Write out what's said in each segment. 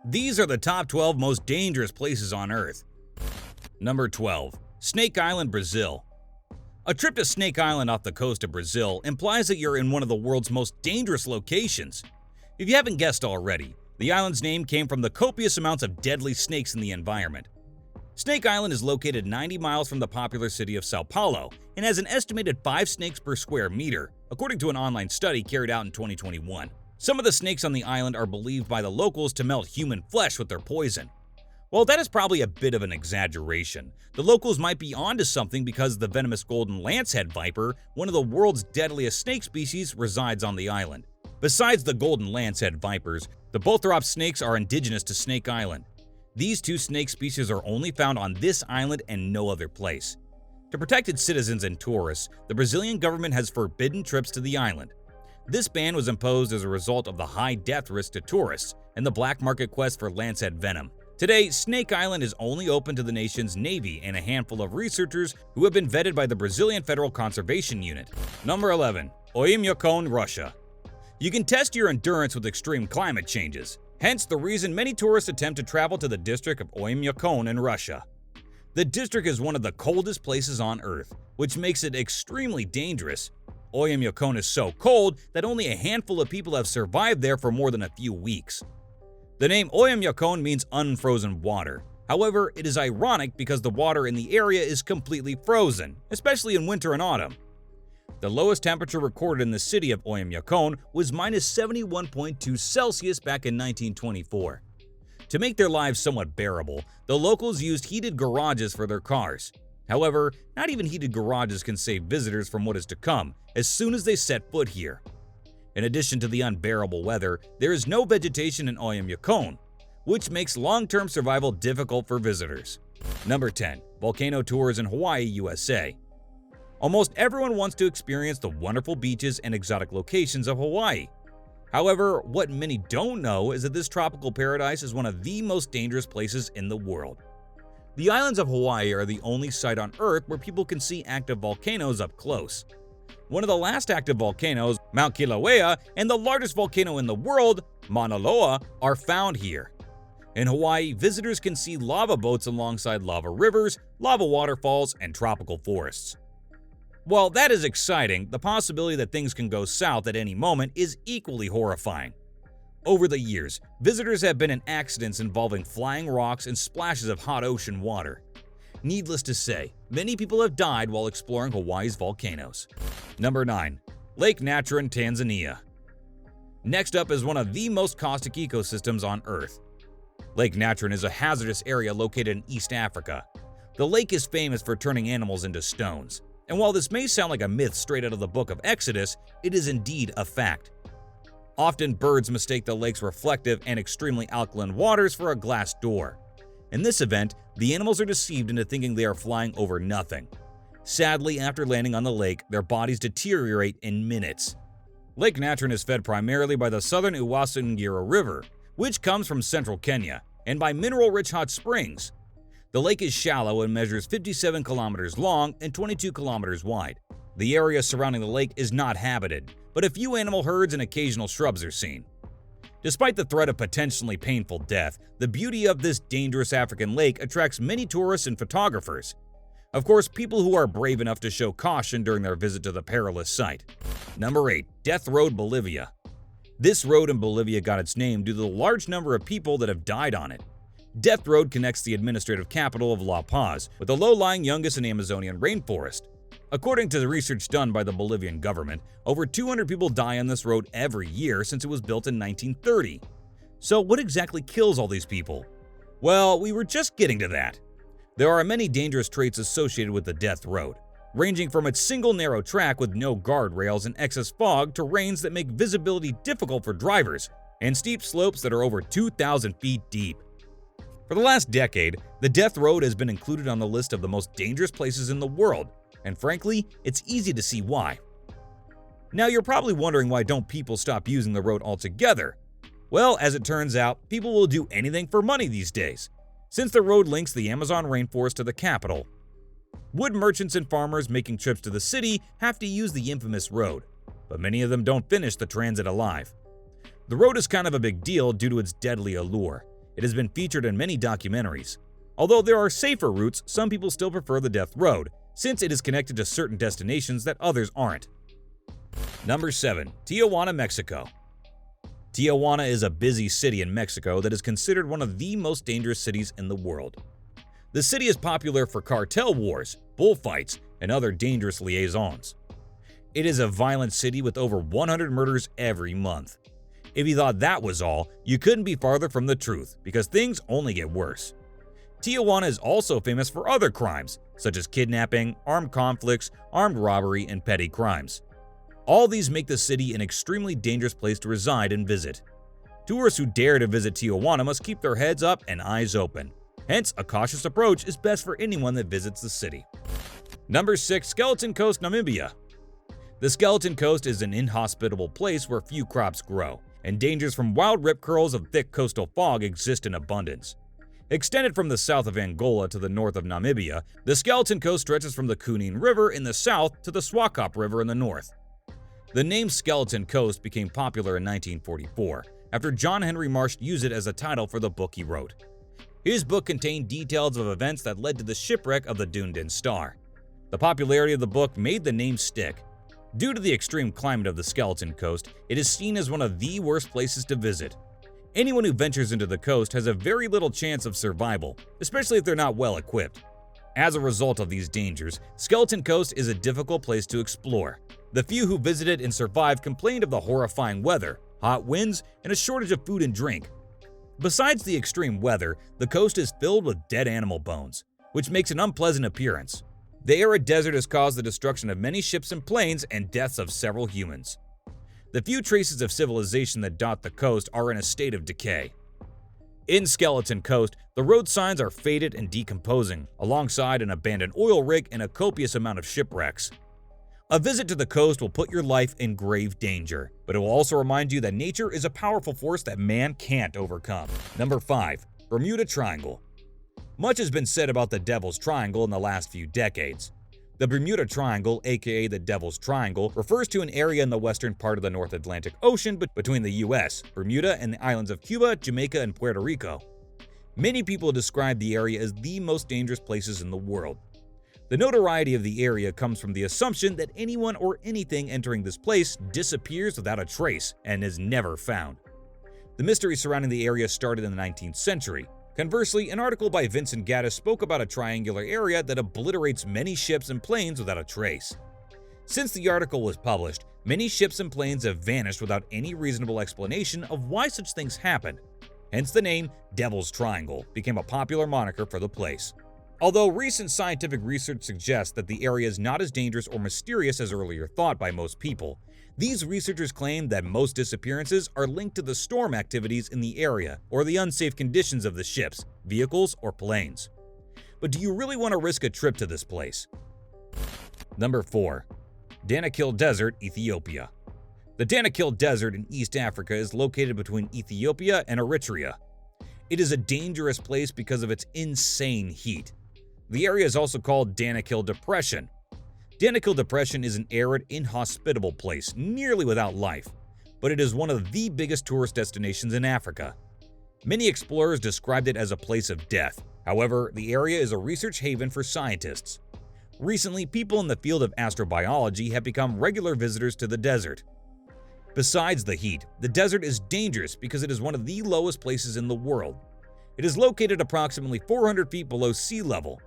These are the top 12 most dangerous places on Earth. Number 12. Snake Island, Brazil. A trip to Snake Island off the coast of Brazil implies that you're in one of the world's most dangerous locations. If you haven't guessed already, the island's name came from the copious amounts of deadly snakes in the environment. Snake Island is located 90 miles from the popular city of Sao Paulo and has an estimated 5 snakes per square meter, according to an online study carried out in 2021. Some of the snakes on the island are believed by the locals to melt human flesh with their poison. While that is probably a bit of an exaggeration, the locals might be onto something because the venomous golden lancehead viper, one of the world's deadliest snake species, resides on the island. Besides the golden lancehead vipers, the Bothrop snakes are indigenous to Snake Island. These 2 snake species are only found on this island and no other place. To protect its citizens and tourists, the Brazilian government has forbidden trips to the island. This ban was imposed as a result of the high death risk to tourists and the black market quest for lancehead venom. Today, Snake Island is only open to the nation's Navy and a handful of researchers who have been vetted by the Brazilian Federal Conservation Unit. Number 11. Oymyakon, Russia. You can test your endurance with extreme climate changes, hence the reason many tourists attempt to travel to the district of Oymyakon in Russia. The district is one of the coldest places on Earth, which makes it extremely dangerous. Oymyakon is so cold that only a handful of people have survived there for more than a few weeks. The name Oymyakon means unfrozen water. However, it is ironic because the water in the area is completely frozen, especially in winter and autumn. The lowest temperature recorded in the city of Oymyakon was -71.2 Celsius back in 1924. To make their lives somewhat bearable, the locals used heated garages for their cars. However, not even heated garages can save visitors from what is to come as soon as they set foot here. In addition to the unbearable weather, there is no vegetation in Oymyakon, which makes long-term survival difficult for visitors. Number 10. Volcano tours in Hawaii, USA. Almost everyone wants to experience the wonderful beaches and exotic locations of Hawaii. However, what many don't know is that this tropical paradise is one of the most dangerous places in the world. The islands of Hawaii are the only site on Earth where people can see active volcanoes up close. One of the last active volcanoes, Mount Kilauea, and the largest volcano in the world, Mauna Loa, are found here. In Hawaii, visitors can see lava boats alongside lava rivers, lava waterfalls, and tropical forests. While that is exciting, the possibility that things can go south at any moment is equally horrifying. Over the years, visitors have been in accidents involving flying rocks and splashes of hot ocean water. Needless to say, many people have died while exploring Hawaii's volcanoes. Number 9. Lake Natron, Tanzania. Next up is one of the most caustic ecosystems on Earth. Lake Natron is a hazardous area located in East Africa. The lake is famous for turning animals into stones. And while this may sound like a myth straight out of the book of Exodus, it is indeed a fact. Often birds mistake the lake's reflective and extremely alkaline waters for a glass door. In this event, the animals are deceived into thinking they are flying over nothing. Sadly, after landing on the lake, their bodies deteriorate in minutes. Lake Natron is fed primarily by the southern Uasin-Gira River, which comes from central Kenya, and by mineral-rich hot springs. The lake is shallow and measures 57 kilometers long and 22 kilometers wide. The area surrounding the lake is not habited, but a few animal herds and occasional shrubs are seen. Despite the threat of potentially painful death, the beauty of this dangerous African lake attracts many tourists and photographers. Of course, people who are brave enough to show caution during their visit to the perilous site. Number 8. Death Road, Bolivia. This road in Bolivia got its name due to the large number of people that have died on it. Death Road connects the administrative capital of La Paz with the low-lying Yungas and Amazonian rainforest. According to the research done by the Bolivian government, over 200 people die on this road every year since it was built in 1930. So what exactly kills all these people? Well, we were just getting to that. There are many dangerous traits associated with the Death Road, ranging from its single narrow track with no guardrails and excess fog to rains that make visibility difficult for drivers, and steep slopes that are over 2,000 feet deep. For the last decade, the Death Road has been included on the list of the most dangerous places in the world, and frankly, it's easy to see why. Now you're probably wondering why don't people stop using the road altogether? Well, as it turns out, people will do anything for money these days, since the road links the Amazon rainforest to the capital. Wood merchants and farmers making trips to the city have to use the infamous road, but many of them don't finish the transit alive. The road is kind of a big deal due to its deadly allure. It has been featured in many documentaries. Although there are safer routes, some people still prefer the Death Road, since it is connected to certain destinations that others aren't. Number 7. Tijuana, Mexico. Tijuana is a busy city in Mexico that is considered one of the most dangerous cities in the world. The city is popular for cartel wars, bullfights, and other dangerous liaisons. It is a violent city with over 100 murders every month. If you thought that was all, you couldn't be farther from the truth, because things only get worse. Tijuana is also famous for other crimes, such as kidnapping, armed conflicts, armed robbery, and petty crimes. All these make the city an extremely dangerous place to reside and visit. Tourists who dare to visit Tijuana must keep their heads up and eyes open. Hence, a cautious approach is best for anyone that visits the city. Number 6. Skeleton Coast, Namibia. The Skeleton Coast is an inhospitable place where few crops grow, and dangers from wild rip curls of thick coastal fog exist in abundance. Extended from the south of Angola to the north of Namibia, the Skeleton Coast stretches from the Kunene River in the south to the Swakop River in the north. The name Skeleton Coast became popular in 1944, after John Henry Marsh used it as a title for the book he wrote. His book contained details of events that led to the shipwreck of the Dunedin Star. The popularity of the book made the name stick. Due to the extreme climate of the Skeleton Coast, it is seen as one of the worst places to visit. Anyone who ventures into the coast has a very little chance of survival, especially if they're not well equipped. As a result of these dangers, Skeleton Coast is a difficult place to explore. The few who visited and survived complained of the horrifying weather, hot winds, and a shortage of food and drink. Besides the extreme weather, the coast is filled with dead animal bones, which makes an unpleasant appearance. The arid desert has caused the destruction of many ships and planes and deaths of several humans. The few traces of civilization that dot the coast are in a state of decay. In Skeleton Coast, the road signs are faded and decomposing, alongside an abandoned oil rig and a copious amount of shipwrecks. A visit to the coast will put your life in grave danger, but it will also remind you that nature is a powerful force that man can't overcome. Number 5. Bermuda Triangle. Much has been said about the Devil's Triangle in the last few decades. The Bermuda Triangle, aka the Devil's Triangle, refers to an area in the western part of the North Atlantic Ocean between the US, Bermuda, and the islands of Cuba, Jamaica, and Puerto Rico. Many people describe the area as the most dangerous places in the world. The notoriety of the area comes from the assumption that anyone or anything entering this place disappears without a trace and is never found. The mystery surrounding the area started in the 19th century. Conversely, an article by Vincent Gaddis spoke about a triangular area that obliterates many ships and planes without a trace. Since the article was published, many ships and planes have vanished without any reasonable explanation of why such things happen. Hence the name Devil's Triangle became a popular moniker for the place. Although recent scientific research suggests that the area is not as dangerous or mysterious as earlier thought by most people, these researchers claim that most disappearances are linked to the storm activities in the area or the unsafe conditions of the ships, vehicles, or planes. But do you really want to risk a trip to this place? Number 4. Danakil Desert, Ethiopia. The Danakil Desert in East Africa is located between Ethiopia and Eritrea. It is a dangerous place because of its insane heat. The area is also called Danakil Depression. Danakil Depression is an arid, inhospitable place, nearly without life, but it is one of the biggest tourist destinations in Africa. Many explorers described it as a place of death. However, the area is a research haven for scientists. Recently, people in the field of astrobiology have become regular visitors to the desert. Besides the heat, the desert is dangerous because it is one of the lowest places in the world. It is located approximately 400 feet below sea level.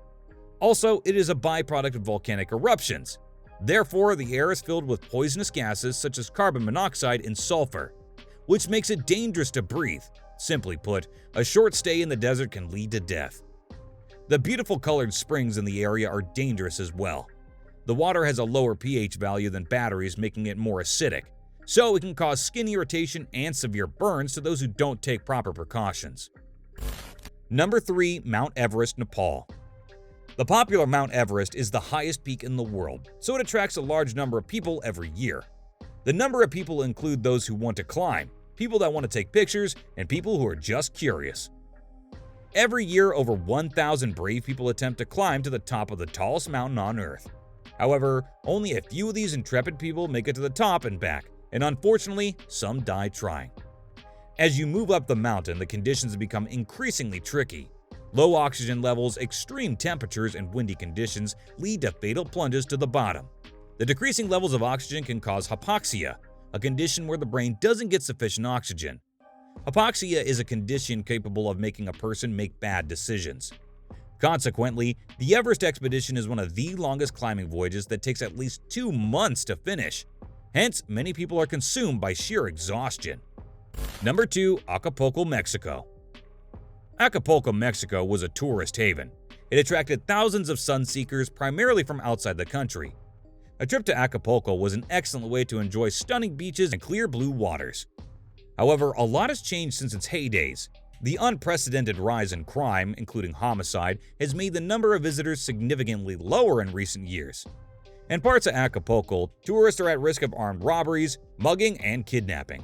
Also, it is a byproduct of volcanic eruptions. Therefore, the air is filled with poisonous gases such as carbon monoxide and sulfur, which makes it dangerous to breathe. Simply put, a short stay in the desert can lead to death. The beautiful colored springs in the area are dangerous as well. The water has a lower pH value than batteries, making it more acidic, so it can cause skin irritation and severe burns to those who don't take proper precautions. Number 3. Mount Everest, Nepal. The popular Mount Everest is the highest peak in the world, so it attracts a large number of people every year. The number of people include those who want to climb, people that want to take pictures, and people who are just curious. Every year, over 1,000 brave people attempt to climb to the top of the tallest mountain on Earth. However, only a few of these intrepid people make it to the top and back, and unfortunately, some die trying. As you move up the mountain, the conditions become increasingly tricky. Low oxygen levels, extreme temperatures, and windy conditions lead to fatal plunges to the bottom. The decreasing levels of oxygen can cause hypoxia, a condition where the brain doesn't get sufficient oxygen. Hypoxia is a condition capable of making a person make bad decisions. Consequently, the Everest expedition is one of the longest climbing voyages that takes at least 2 months to finish. Hence, many people are consumed by sheer exhaustion. Number 2. Acapulco, Mexico. Acapulco, Mexico was a tourist haven. It attracted thousands of sun-seekers, primarily from outside the country. A trip to Acapulco was an excellent way to enjoy stunning beaches and clear blue waters. However, a lot has changed since its heydays. The unprecedented rise in crime, including homicide, has made the number of visitors significantly lower in recent years. In parts of Acapulco, tourists are at risk of armed robberies, mugging, and kidnapping.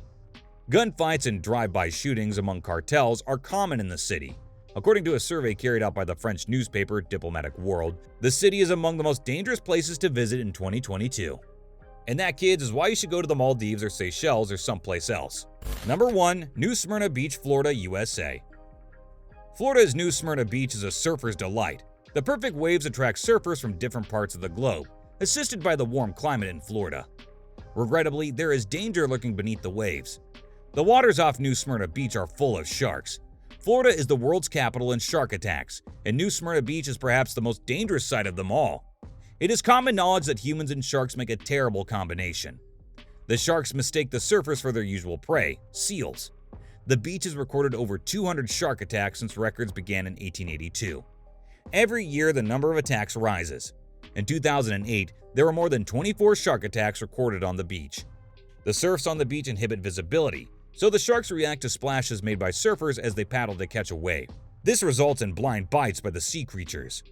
Gunfights and drive-by shootings among cartels are common in the city. According to a survey carried out by the French newspaper Diplomatic World, the city is among the most dangerous places to visit in 2022. And that, kids, is why you should go to the Maldives or Seychelles or someplace else. Number 1. New Smyrna Beach, Florida, USA. Florida's New Smyrna Beach is a surfer's delight. The perfect waves attract surfers from different parts of the globe, assisted by the warm climate in Florida. Regrettably, there is danger lurking beneath the waves. The waters off New Smyrna Beach are full of sharks. Florida is the world's capital in shark attacks, and New Smyrna Beach is perhaps the most dangerous site of them all. It is common knowledge that humans and sharks make a terrible combination. The sharks mistake the surfers for their usual prey, seals. The beach has recorded over 200 shark attacks since records began in 1882. Every year, the number of attacks rises. In 2008, there were more than 24 shark attacks recorded on the beach. The surfs on the beach inhibit visibility, so the sharks react to splashes made by surfers as they paddle to catch a wave. This results in blind bites by the sea creatures.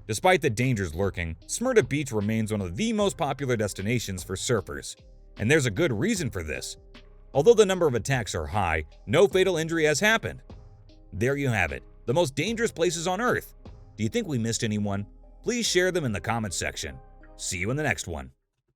Despite the dangers lurking, Smyrna Beach remains one of the most popular destinations for surfers. And there's a good reason for this. Although the number of attacks are high, no fatal injury has happened. There you have it, the most dangerous places on Earth. Do you think we missed anyone? Please share them in the comments section. See you in the next one.